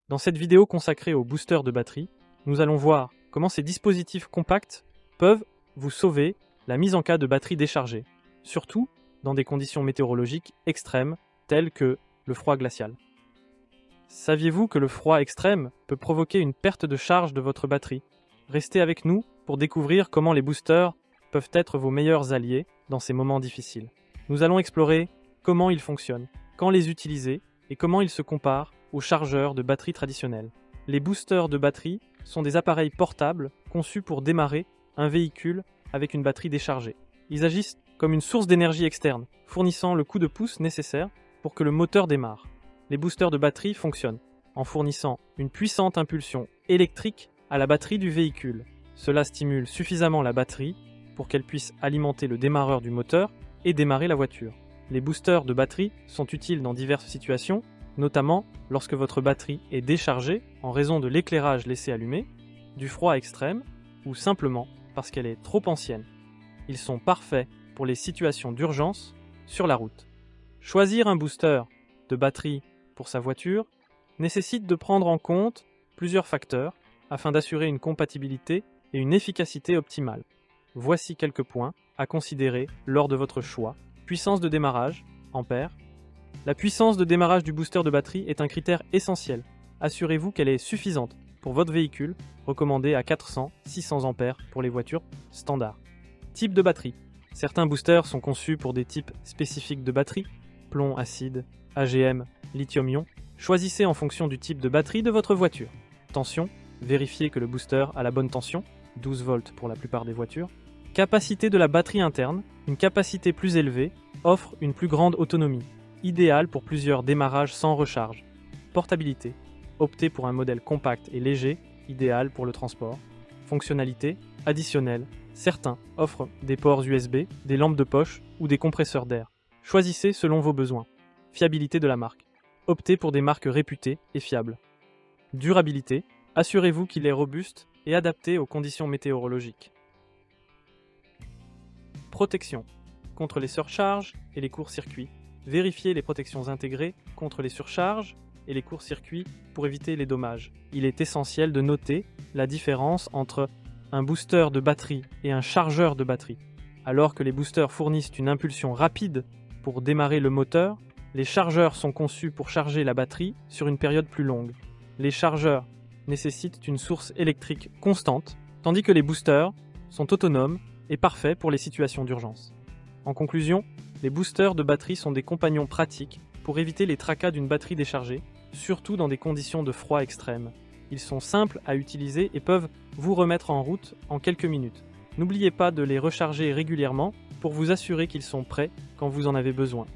Dans cette vidéo consacrée aux boosters de batterie, nous allons voir comment ces dispositifs compacts peuvent vous sauver la mise en cas de batterie déchargée, surtout dans des conditions météorologiques extrêmes telles que le froid glacial. Saviez-vous que le froid extrême peut provoquer une perte de charge de votre batterie? Restez avec nous pour découvrir comment les boosters peuvent être vos meilleurs alliés dans ces moments difficiles. Nous allons explorer comment ils fonctionnent, quand les utiliser et comment ils se comparent aux chargeurs de batterie traditionnels. Les boosters de batterie sont des appareils portables conçus pour démarrer un véhicule avec une batterie déchargée. Ils agissent comme une source d'énergie externe, fournissant le coup de pouce nécessaire pour que le moteur démarre. Les boosters de batterie fonctionnent en fournissant une puissante impulsion électrique à la batterie du véhicule. Cela stimule suffisamment la batterie pour qu'elle puisse alimenter le démarreur du moteur et démarrer la voiture. Les boosters de batterie sont utiles dans diverses situations, notamment lorsque votre batterie est déchargée en raison de l'éclairage laissé allumé, du froid extrême ou simplement parce qu'elle est trop ancienne. Ils sont parfaits pour les situations d'urgence sur la route. Choisir un booster de batterie pour sa voiture nécessite de prendre en compte plusieurs facteurs afin d'assurer une compatibilité et une efficacité optimale. Voici quelques points à considérer lors de votre choix. Puissance de démarrage, ampères. La puissance de démarrage du booster de batterie est un critère essentiel. Assurez-vous qu'elle est suffisante pour votre véhicule, recommandée à 400-600 ampères pour les voitures standards. Type de batterie. Certains boosters sont conçus pour des types spécifiques de batterie, plomb acide, AGM, lithium-ion. Choisissez en fonction du type de batterie de votre voiture. Tension, vérifiez que le booster a la bonne tension, 12 volts pour la plupart des voitures. Capacité de la batterie interne, une capacité plus élevée offre une plus grande autonomie, idéale pour plusieurs démarrages sans recharge. Portabilité, optez pour un modèle compact et léger, idéal pour le transport. Fonctionnalité, additionnelle, certains offrent des ports USB, des lampes de poche ou des compresseurs d'air. Choisissez selon vos besoins. Fiabilité de la marque, optez pour des marques réputées et fiables. Durabilité, assurez-vous qu'il est robuste et adapté aux conditions météorologiques. Protection, contre les surcharges et les courts-circuits. Vérifiez les protections intégrées contre les surcharges et les courts-circuits pour éviter les dommages. Il est essentiel de noter la différence entre un booster de batterie et un chargeur de batterie. Alors que les boosters fournissent une impulsion rapide pour démarrer le moteur, les chargeurs sont conçus pour charger la batterie sur une période plus longue. Les chargeurs nécessitent une source électrique constante, tandis que les boosters sont autonomes et parfaits pour les situations d'urgence. En conclusion, les boosters de batterie sont des compagnons pratiques pour éviter les tracas d'une batterie déchargée, surtout dans des conditions de froid extrême. Ils sont simples à utiliser et peuvent vous remettre en route en quelques minutes. N'oubliez pas de les recharger régulièrement pour vous assurer qu'ils sont prêts quand vous en avez besoin.